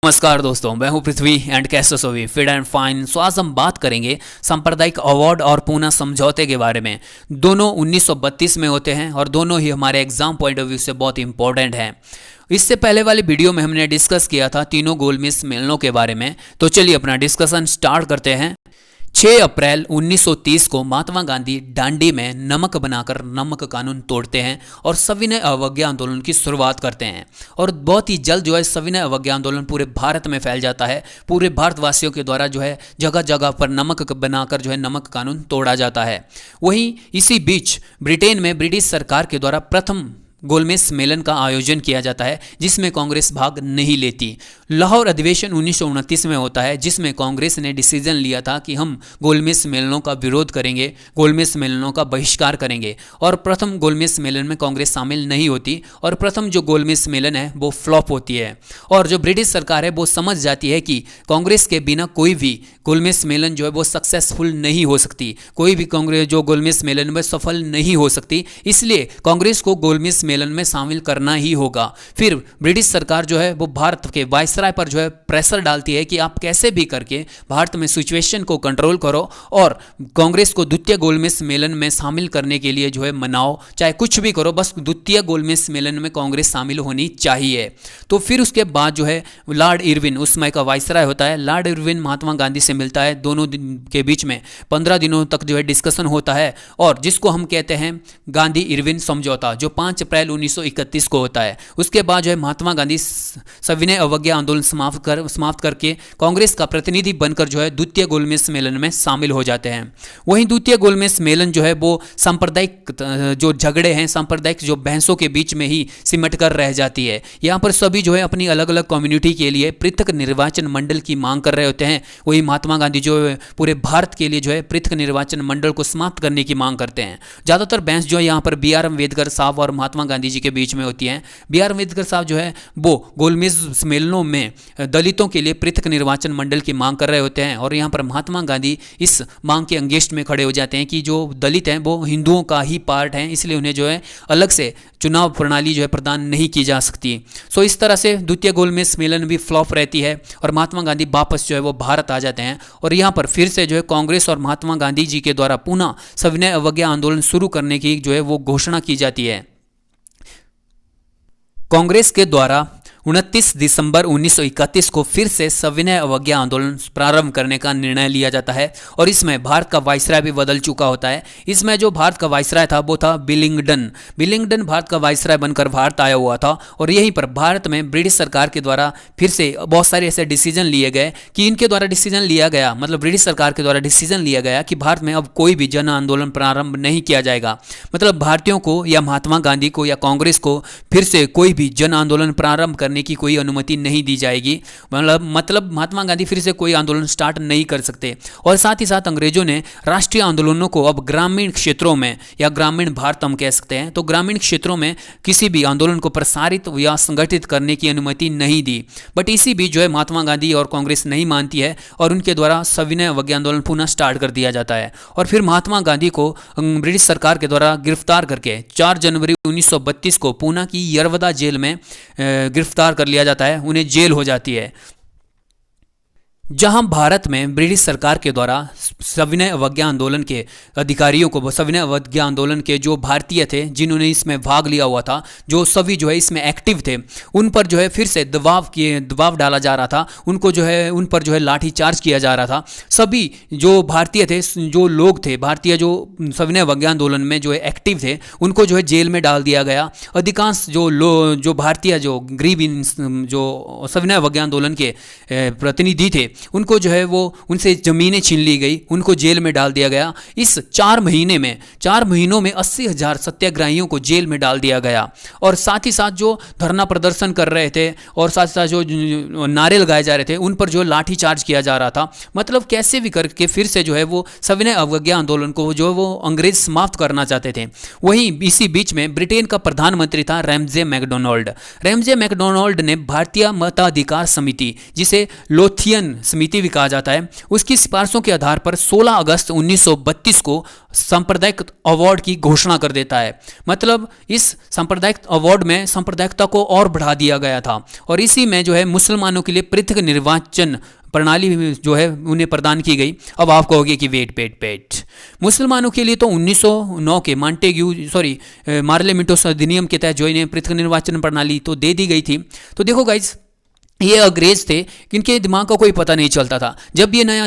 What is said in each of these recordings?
नमस्कार दोस्तों, मैं हूं पृथ्वी एंड कैसे सभी फिट एंड फाइन। सो आज हम बात करेंगे सांप्रदायिक अवार्ड और पूना समझौते के बारे में। दोनों 1932 में होते हैं और दोनों ही हमारे एग्जाम पॉइंट ऑफ व्यू से बहुत इंपॉर्टेंट हैं। इससे पहले वाली वीडियो में हमने डिस्कस किया था तीनों गोलमेज सम्मेलनों के बारे में। तो चलिए अपना डिस्कशन स्टार्ट करते हैं। 6 अप्रैल 1930 को महात्मा गांधी दांडी में नमक बनाकर नमक कानून तोड़ते हैं और सविनय अवज्ञा आंदोलन की शुरुआत करते हैं। और बहुत ही जल्द जो है सविनय अवज्ञा आंदोलन पूरे भारत में फैल जाता है। पूरे भारतवासियों के द्वारा जो है जगह जगह पर नमक बनाकर जो है नमक कानून तोड़ा जाता है। वहीं इसी बीच ब्रिटेन में ब्रिटिश सरकार के द्वारा प्रथम गोलमेज सम्मेलन का आयोजन किया जाता है, जिसमें कांग्रेस भाग नहीं लेती। लाहौर अधिवेशन 1929 में होता है, जिसमें कांग्रेस ने डिसीजन लिया था कि हम गोलमेज सम्मेलनों का विरोध करेंगे, गोलमेज सम्मेलनों का बहिष्कार करेंगे। और प्रथम गोलमेज सम्मेलन में कांग्रेस शामिल नहीं होती और प्रथम जो गोलमेज सम्मेलन है वो फ्लॉप होती है। और जो ब्रिटिश सरकार है वो समझ जाती है कि कांग्रेस के बिना कोई भी गोलमेज सम्मेलन जो है वो सक्सेसफुल नहीं हो सकती, कोई भी कांग्रेस जो गोलमेज सम्मेलन में सफल नहीं हो सकती। इसलिए कांग्रेस को गोलमेज सम्मेलन में शामिल करना ही होगा। फिर ब्रिटिश सरकार जो है वो भारत के वायसराय पर जो है प्रेशर डालती है कि आप कैसे भी करके भारत में सिचुएशन को कंट्रोल करो और कांग्रेस को द्वितीय गोलमेज सम्मेलन में शामिल करने के लिए जो है मनाओ, चाहे कुछ भी करो, बस द्वितीय गोलमेज सम्मेलन में कांग्रेस शामिल होनी चाहिए। तो फिर उसके बाद जो है लॉर्ड इरविन उस समय का वायसराय होता है। लॉर्ड इरविन महात्मा गांधी से मिलता है। दोनों दिन के बीच में 15 दिनों तक जो है डिस्कशन होता है और जिसको हम कहते हैं गांधी इरविन समझौता, जो 5 अप्रैल 1931 को होता है। उसके बाद जो है महात्मा गांधी सविनय अवज्ञा आंदोलन समाप्त करके कांग्रेस का प्रतिनिधि बनकर जो है द्वितीय गोलमेज सम्मेलन में शामिल हो जाते हैं। वहीं द्वितीय गोलमेज सम्मेलन जो है वो सांप्रदायिक जो झगड़े हैं, सांप्रदायिक जो बहसों के बीच में ही सिमट कर रह जाती है। यहाँ पर सभी जो है अपनी अलग अलग कम्युनिटी के लिए पृथक निर्वाचन मंडल की मांग कर रहे होते हैं। वही महात्मा गांधी जो है पूरे भारत के लिए जो है पृथक निर्वाचन मंडल को समाप्त करने की मांग करते हैं। ज़्यादातर बहस जो है यहाँ पर बी आर अम्बेडकर साहब और महात्मा गांधी जी के बीच में होती हैं। बी आर अम्बेडकर साहब जो है वो गोलमेज सम्मेलनों में दलितों के लिए पृथक निर्वाचन मंडल की मांग कर रहे होते हैं और यहाँ पर महात्मा गांधी इस मांग के अगेंस्ट में खड़े हो जाते हैं कि जो दलित हैं वो हिंदुओं का ही पार्ट हैं, इसलिए उन्हें जो है अलग से चुनाव प्रणाली जो है प्रदान नहीं की जा सकती। सो इस तरह से द्वितीय गोलमेज सम्मेलन भी फ्लॉप रहती है और महात्मा गांधी वापस जो है वो भारत आ जाते हैं। और यहाँ पर फिर से जो है कांग्रेस और महात्मा गांधी जी के द्वारा पुनः सविनय अवज्ञा आंदोलन शुरू करने की जो है वो घोषणा की जाती है। कांग्रेस के द्वारा 29 दिसंबर 1931 को फिर से सविनय अवज्ञा आंदोलन प्रारंभ करने का निर्णय लिया जाता है और इसमें भारत का वायसराय भी बदल चुका होता है। इसमें जो भारत का वायसराय था वो था बिलिंगडन भारत का वायसराय बनकर भारत आया हुआ था। और यहीं पर भारत में ब्रिटिश सरकार के द्वारा फिर से बहुत सारे ऐसे डिसीजन लिए गए कि इनके द्वारा डिसीजन लिया गया, मतलब ब्रिटिश सरकार के द्वारा डिसीजन लिया गया कि भारत में अब कोई भी जन आंदोलन प्रारंभ नहीं किया जाएगा। मतलब भारतीयों को या महात्मा गांधी को या कांग्रेस को फिर से कोई भी जन आंदोलन प्रारंभ करने की कोई अनुमति नहीं दी जाएगी। मतलब महात्मा गांधी फिर से कोई आंदोलन स्टार्ट नहीं कर सकते। और साथ ही साथ अंग्रेजों ने राष्ट्रीय आंदोलनों को अब ग्रामीण क्षेत्रों में या ग्रामीण भारत हम कह सकते हैं, तो ग्रामीण क्षेत्रों में किसी भी आंदोलन को प्रसारित या संगठित करने की अनुमति नहीं दी। बट इसी बीच जो है महात्मा गांधी और कांग्रेस नहीं मानती है और उनके द्वारा सविनय अवज्ञा आंदोलन पुनः स्टार्ट कर दिया जाता है। और फिर महात्मा गांधी को ब्रिटिश सरकार के द्वारा गिरफ्तार करके 4 जनवरी 1932 को पूना की यरवदा जेल में गिरफ्तार कर लिया जाता है। उन्हें जेल हो जाती है, जहां भारत में ब्रिटिश सरकार के द्वारा सविनय अवज्ञा आंदोलन के अधिकारियों को, सविनय अवज्ञा आंदोलन के जो भारतीय थे जिन्होंने इसमें भाग लिया हुआ था, जो सभी जो है इसमें एक्टिव थे, उन पर जो है फिर से दबाव डाला जा रहा था। उनको जो है उन पर जो है लाठी चार्ज किया जा रहा था। सभी जो भारतीय थे, जो लोग थे भारतीय जो सविनय अवज्ञा आंदोलन में जो है एक्टिव थे, उनको जो है जेल में डाल दिया गया। अधिकांश जो भारतीय जो गरीब जो सविनय अवज्ञा आंदोलन के प्रतिनिधि थे, उनको जो है वो उनसे ज़मीनें छीन ली गई, उनको जेल में डाल दिया गया। इस 4 महीनों में 80,000 सत्याग्रहियों को जेल में डाल दिया गया। और साथ ही साथ जो धरना प्रदर्शन कर रहे थे और साथ ही साथ जो नारे लगाए जा रहे थे, उन पर जो लाठी चार्ज किया जा रहा था। मतलब कैसे भी करके फिर से जो है वो सविनय अवज्ञा आंदोलन को जो वो अंग्रेज समाप्त करना चाहते थे। वहीं इसी बीच में ब्रिटेन का प्रधानमंत्री था रैमजे मैकडोनाल्ड ने भारतीय मताधिकार समिति, जिसे लोथियन समिति भी कहा जाता है, उसकी सिफारिशों के आधार पर 16 अगस्त 1932 को सांप्रदायिक अवार्ड की घोषणा कर देता है। मतलब इस सांप्रदायिक अवार्ड में सांप्रदायिकता को और बढ़ा दिया गया था और इसी में जो है मुसलमानों के लिए पृथक निर्वाचन प्रणाली जो है उन्हें प्रदान की गई। अब आप कहोगे कि वेट मुसलमानों के लिए तो 1909 के मार्ले मिंटोस अधिनियम के तहत जो इन्हें पृथक निर्वाचन प्रणाली तो दे दी गई थी। तो देखो गाइज, ये अंग्रेज थे, इनके दिमाग का कोई पता नहीं चलता था। जब ये नया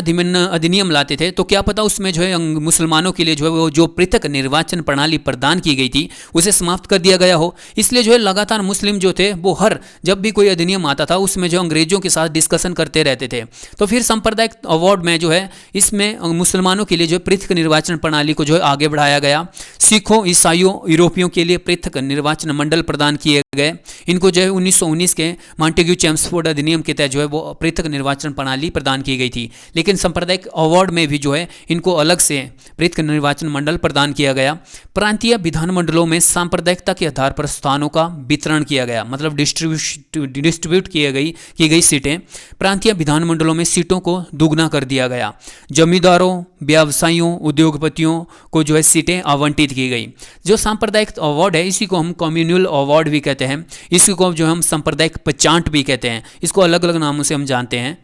अधिनियम लाते थे तो क्या पता उसमें जो है मुसलमानों के लिए जो है वो जो पृथक निर्वाचन प्रणाली प्रदान की गई थी उसे समाप्त कर दिया गया हो। इसलिए जो है लगातार मुस्लिम जो थे वो जब भी कोई अधिनियम आता था उसमें जो अंग्रेजों के साथ डिस्कशन करते रहते थे। तो फिर सांप्रदायिक अवार्ड में जो है इसमें मुसलमानों के लिए जो पृथक निर्वाचन प्रणाली को जो है आगे बढ़ाया गया। सिखों, ईसाइयों, यूरोपियों के लिए पृथक निर्वाचन मंडल प्रदान किए गए। इनको जो है 1919 के मॉन्टेग्यू चेम्सफोर्ड अधिनियम के तहत जो है वो पृथक निर्वाचन प्रणाली प्रदान की गई थी। लेकिन सांप्रदायिक अवार्ड में भी जो है इनको अलग से पृथक निर्वाचन मंडल प्रदान किया गया। प्रांतीय विधानमंडलों में सांप्रदायिकता के आधार पर स्थानों का वितरण किया गया, मतलब डिस्ट्रीब्यूट की गई सीटें। प्रांतीय विधानमंडलों में सीटों को दुगना कर दिया गया। जमींदारों, व्यवसायियों, उद्योगपतियों को जो है सीटें आवंटित की गई। जो सांप्रदायिक अवार्ड है इसी को हम कम्युनल अवार्ड भी कहते हैं, इसी को जो हम सांप्रदायिक पचांट भी कहते हैं। इसको अलग अलग नामों से हम जानते हैं।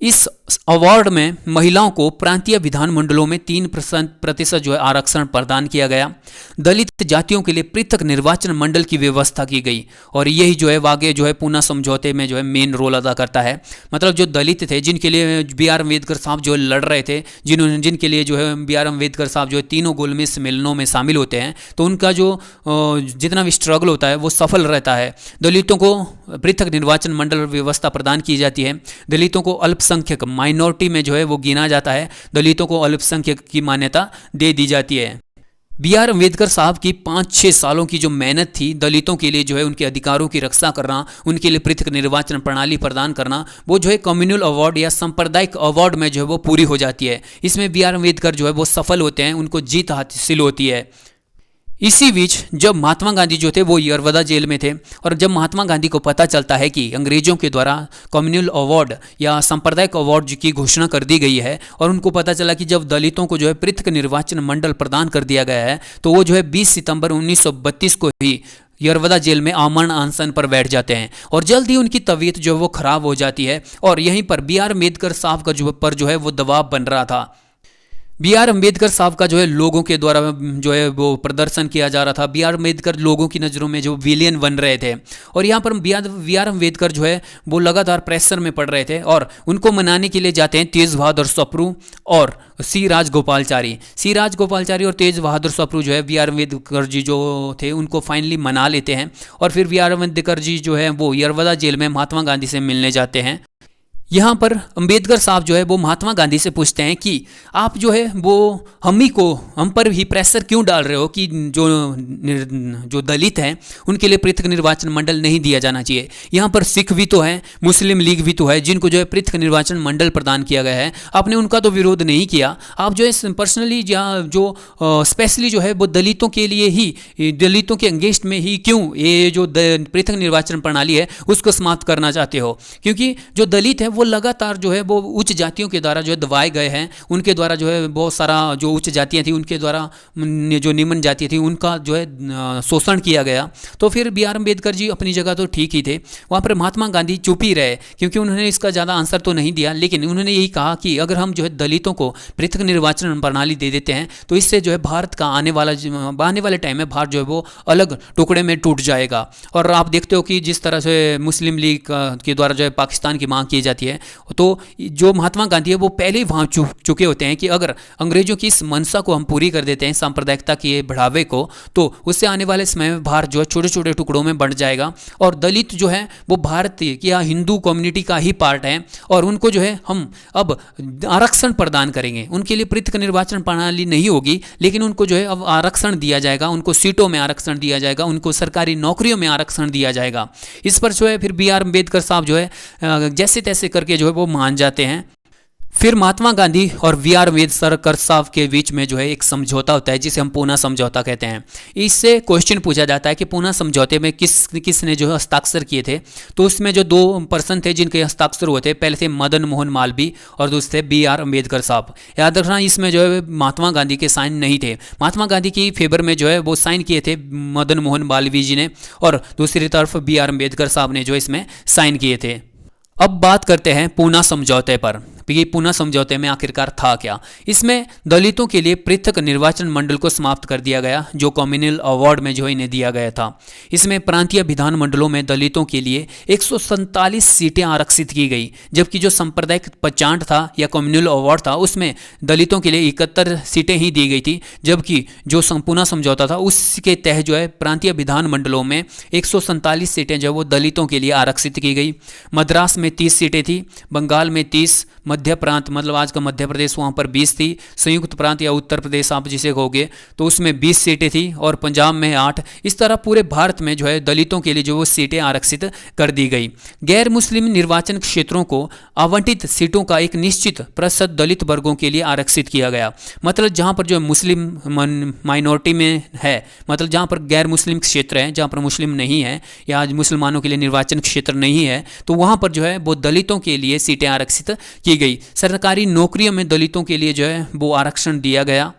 इस अवार्ड में महिलाओं को प्रांतीय विधानमंडलों में 3% जो है आरक्षण प्रदान किया गया। दलित जातियों के लिए पृथक निर्वाचन मंडल की व्यवस्था की गई और यही जो है आगे जो है पूना समझौते में जो है मेन रोल अदा करता है। मतलब जो दलित थे, जिनके लिए बी आर अम्बेडकर साहब जो लड़ रहे थे, जिनके लिए जो है बी आर अम्बेडकर साहब जो है तीनों गोलमेज सम्मेलनों में शामिल होते हैं, तो उनका जो जितना भी स्ट्रगल होता है वो सफल रहता है। दलितों को पृथक निर्वाचन मंडल व्यवस्था प्रदान की जाती है। दलितों को अल्पसंख्यक माइनॉरिटी में जो है वो गिना जाता है। दलितों को अल्पसंख्यक की मान्यता दे दी जाती है। बी आर अम्बेडकर साहब की 5-6 सालों की जो मेहनत थी दलितों के लिए जो है उनके अधिकारों की रक्षा करना, उनके लिए पृथक निर्वाचन प्रणाली प्रदान करना, वो जो है कम्युनल अवार्ड या सांप्रदायिक अवार्ड में जो है वो पूरी हो जाती है। इसमें बी आर अम्बेडकर जो है वो सफल होते हैं, उनको जीत हासिल होती है। इसी बीच जब महात्मा गांधी जो थे वो यरवदा जेल में थे और जब महात्मा गांधी को पता चलता है कि अंग्रेजों के द्वारा कम्युनल अवार्ड या सांप्रदायिक अवार्ड की घोषणा कर दी गई है और उनको पता चला कि जब दलितों को जो है पृथक निर्वाचन मंडल प्रदान कर दिया गया है, तो वो जो है 20 सितंबर 1932 को ही यरवदा जेल में आमरण अनशन पर बैठ जाते हैं और जल्द ही उनकी तबीयत जो वो खराब हो जाती है। और यहीं पर बी आर अम्बेडकर साहब का जो है वो दबाव बन रहा था। बी आर अम्बेडकर साहब का जो है लोगों के द्वारा जो है वो प्रदर्शन किया जा रहा था। बी आर अम्बेडकर लोगों की नज़रों में जो विलेन बन रहे थे और यहाँ पर बी आर अम्बेडकर जो है वो लगातार प्रेशर में पड़ रहे थे और उनको मनाने के लिए जाते हैं तेज बहादुर सप्रू और सी राजगोपालचारी और तेज बहादुर सप्रू जो है बी आर अम्बेडकर जी जो थे उनको फाइनली मना लेते हैं और फिर बी आर अम्बेडकर जी जो है वो यरवदा जेल में महात्मा गांधी से मिलने जाते हैं। यहाँ पर अम्बेडकर साहब जो है वो महात्मा गांधी से पूछते हैं कि आप जो है वो हम पर ही प्रेशर क्यों डाल रहे हो कि जो दलित हैं उनके लिए पृथक निर्वाचन मंडल नहीं दिया जाना चाहिए। यहाँ पर सिख भी तो है, मुस्लिम लीग भी तो है, जिनको जो है पृथक निर्वाचन मंडल प्रदान किया गया है। आपने उनका तो विरोध नहीं किया, आप जो है पर्सनली जो स्पेशली जो है वो दलितों के लिए ही, दलितों के अगेंस्ट में ही क्यों ये जो पृथक निर्वाचन प्रणाली है उसको समाप्त करना चाहते हो। क्योंकि जो दलित है वो लगातार जो है वो उच्च जातियों के द्वारा जो है दबाए गए हैं। उनके द्वारा जो है बहुत सारा जो उच्च जातियाँ थी उनके द्वारा जो निम्न जातियाँ थी उनका जो है शोषण किया गया। तो फिर बी आर अम्बेडकर जी अपनी जगह तो ठीक ही थे, वहाँ पर महात्मा गांधी चुप ही रहे क्योंकि उन्होंने इसका ज़्यादा आंसर तो नहीं दिया। लेकिन उन्होंने यही कहा कि अगर हम जो है दलितों को पृथक निर्वाचन प्रणाली दे देते हैं तो इससे जो है भारत का आने वाले टाइम में भारत जो है वो अलग टुकड़े में टूट जाएगा। और आप देखते हो कि जिस तरह से मुस्लिम लीग के द्वारा जो है पाकिस्तान की मांग की जाती है, तो जो महात्मा गांधी है वो पहले ही वहाँ चुके होते हैं कि अगर अंग्रेजों की इस मंशा को हम पूरी कर देते हैं सांप्रदायिकता के बढ़ावे को, तो उससे आने वाले समय में भारत जो है छोटे छोटे टुकड़ों में बढ़ जाएगा और दलित जो है वो भारत या हिंदू कम्युनिटी का ही पार्ट है और उनको जो है हम अब आरक्षण प्रदान करेंगे। उनके लिए पृथक निर्वाचन प्रणाली नहीं होगी, लेकिन उनको जो है अब आरक्षण दिया जाएगा, उनको सीटों में आरक्षण दिया जाएगा, उनको सरकारी नौकरियों में आरक्षण दिया जाएगा। इस पर जो है फिर बी आर अम्बेडकर साहब जो है जैसे तैसे करके जो है वो मान जाते हैं। फिर महात्मा गांधी और वी आर अम्बेडकर साहब के बीच में जो है एक समझौता होता है जिसे हम पूना समझौता कहते हैं। इससे क्वेश्चन पूछा जाता है कि पूना समझौते में किसने जो है हस्ताक्षर किए थे। तो उसमें जो दो पर्सन थे जिनके हस्ताक्षर हुए थे, पहले थे मदन मोहन मालवीय और दूसरे बी आर अम्बेडकर साहब। याद रखना इसमें जो है महात्मा गांधी के साइन नहीं थे। महात्मा गांधी की फेवर में जो है वो साइन किए थे मदन मोहन मालवीय जी ने, और दूसरी तरफ बी आर अम्बेडकर साहब ने जो इसमें साइन किए थे। अब बात करते हैं पूना समझौते पर। ये पूना समझौते में आखिरकार था क्या। इसमें दलितों के लिए पृथक निर्वाचन मंडल को समाप्त कर दिया गया, जो कम्युनल अवार्ड में जो इन्हें दिया गया था। इसमें प्रांतीय विधान मंडलों में दलितों के लिए 147 सीटें आरक्षित की गई, जबकि जो सांप्रदायिक पचांट था या कम्युनल अवार्ड था उसमें दलितों के लिए 71 सीटें ही दी गई थी, जबकि जो पूना समझौता था उसके तहत जो है प्रांतीय विधान मंडलों में 147 सीटें जो वो दलितों के लिए आरक्षित की गई। मद्रास में 30 सीटें थी, बंगाल में 30, मध्य प्रांत मतलब आज का मध्य प्रदेश वहाँ पर 20 थी, संयुक्त प्रांत या उत्तर प्रदेश आप जिसे कहोगे तो उसमें 20 सीटें थी, और पंजाब में 8। इस तरह पूरे भारत में जो है दलितों के लिए जो वो सीटें आरक्षित कर दी गई। गैर मुस्लिम निर्वाचन क्षेत्रों को आवंटित सीटों का एक निश्चित प्रतिशत दलित वर्गों के लिए आरक्षित किया गया। मतलब जहाँ पर जो मुस्लिम माइनॉरिटी में है, मतलब जहाँ पर गैर मुस्लिम क्षेत्र है, जहाँ पर मुस्लिम नहीं है या आज मुसलमानों के लिए निर्वाचन क्षेत्र नहीं है, तो वहाँ पर जो है वो दलितों के लिए सीटें आरक्षित की गई। सरकारी नौकरियों में दलितों के लिए जो है वो आरक्षण दिया गया।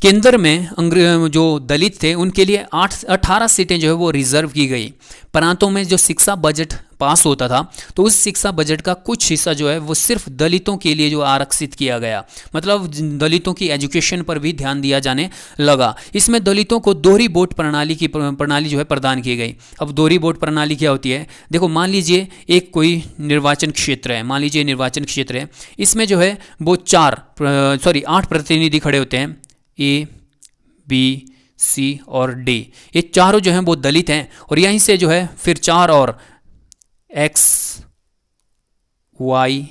केंद्र में जो दलित थे उनके लिए 18 सीटें जो है वो रिजर्व की गई। प्रांतों में जो शिक्षा बजट पास होता था तो उस शिक्षा बजट का कुछ हिस्सा जो है वो सिर्फ दलितों के लिए जो आरक्षित किया गया, मतलब दलितों की एजुकेशन पर भी ध्यान दिया जाने लगा। इसमें दलितों को दोहरी वोट प्रणाली जो है प्रदान की गई। अब दोहरी वोट प्रणाली क्या होती है, देखो मान लीजिए एक कोई निर्वाचन क्षेत्र है, मान लीजिए निर्वाचन क्षेत्र है, इसमें जो है वो 8 प्रतिनिधि खड़े होते हैं, ए, बी, सी और डी। ये चारों जो हैं वो दलित हैं, और यहीं से जो है फिर 4 और एक्स, वाई,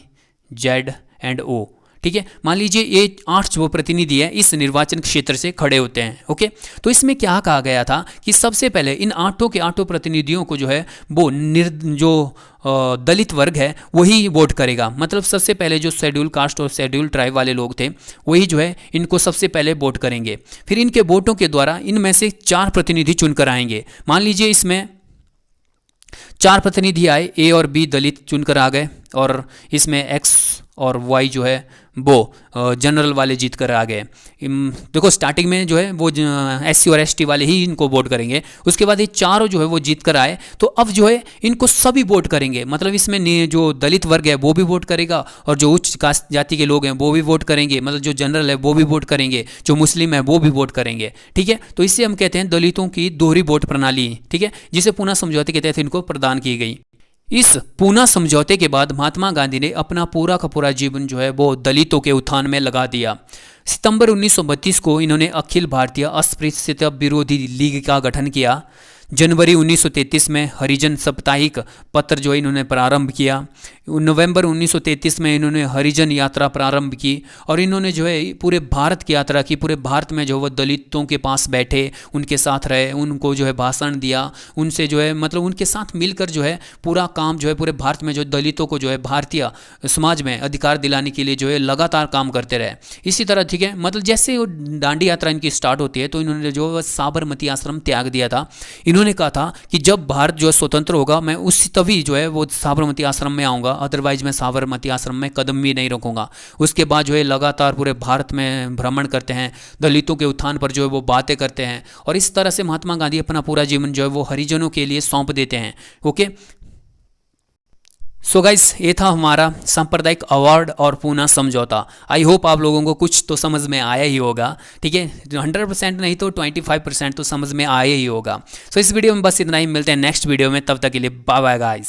जेड एंड ओ। ठीक है, मान लीजिए ये 8 जो प्रतिनिधि है इस निर्वाचन क्षेत्र से खड़े होते हैं। ओके, तो इसमें क्या कहा गया था कि सबसे पहले इन 8 प्रतिनिधियों को जो है वो जो दलित वर्ग है वही वोट करेगा। मतलब सबसे पहले जो शेड्यूल कास्ट और शेड्यूल ट्राइब वाले लोग थे वही जो है इनको सबसे पहले वोट करेंगे। फिर इनके वोटों के द्वारा इनमें से 4 प्रतिनिधि चुनकर आएंगे। मान लीजिए इसमें 4 प्रतिनिधि आए, ए और बी दलित चुनकर आ गए, और इसमें एक्स और वाई जो है वो जनरल वाले जीत कर आ गए। देखो स्टार्टिंग में जो है वो SC और ST वाले ही इनको वोट करेंगे, उसके बाद ये चारों जो है वो जीत कर आए, तो अब जो है इनको सभी वोट करेंगे। मतलब इसमें जो दलित वर्ग है वो भी वोट करेगा, और जो उच्च कास्ट जाति के लोग हैं वो भी वोट करेंगे, मतलब जो जनरल है वो भी वोट करेंगे, जो मुस्लिम है वो भी वोट करेंगे। ठीक है, तो इससे हम कहते हैं दलितों की दोहरी वोट प्रणाली, ठीक है, जिसे पूना समझौते के तहत इनको प्रदान की गई। इस पूना समझौते के बाद महात्मा गांधी ने अपना पूरा का पूरा जीवन जो है वो दलितों के उत्थान में लगा दिया। सितंबर 1932 को इन्होंने अखिल भारतीय अस्पृश्यता विरोधी लीग का गठन किया। जनवरी 1933 में हरिजन साप्ताहिक पत्र जो इन्होंने प्रारंभ किया। नवंबर 1933 में इन्होंने हरिजन यात्रा प्रारंभ की, और इन्होंने जो है पूरे भारत की यात्रा की। पूरे भारत में जो वो दलितों के पास बैठे, उनके साथ रहे, उनको जो है भाषण दिया, उनसे जो है मतलब उनके साथ मिलकर जो है पूरा काम जो है पूरे भारत में जो दलितों को जो है भारतीय समाज में अधिकार दिलाने के लिए जो है लगातार काम करते रहे। इसी तरह ठीक है, मतलब जैसे वो दांडी यात्रा इनकी स्टार्ट होती है तो इन्होंने जो साबरमती आश्रम त्याग दिया था। इन्होंने कहा था कि जब भारत जो है स्वतंत्र होगा मैं उसी तभी जो है वो साबरमती आश्रम में आऊँगा, अदरवाइज मैं साबरमती आश्रम में कदम भी नहीं रखूँगा। उसके बाद जो है लगातार पूरे भारत में भ्रमण करते हैं, दलितों के उत्थान पर जो है वो बातें करते हैं, और इस तरह से महात्मा गांधी अपना पूरा जीवन जो है वो हरिजनों के लिए सौंप देते हैं। ओके, सो गाइस ये था हमारा सांप्रदायिक अवार्ड और पूना समझौता। आई होप आप लोगों को कुछ तो समझ में आया ही होगा। ठीक है, 100% नहीं तो 25% तो समझ में आया ही होगा। सो इस वीडियो में बस इतना ही, मिलते हैं नेक्स्ट वीडियो में, तब तक के लिए बाय बाय गाइस।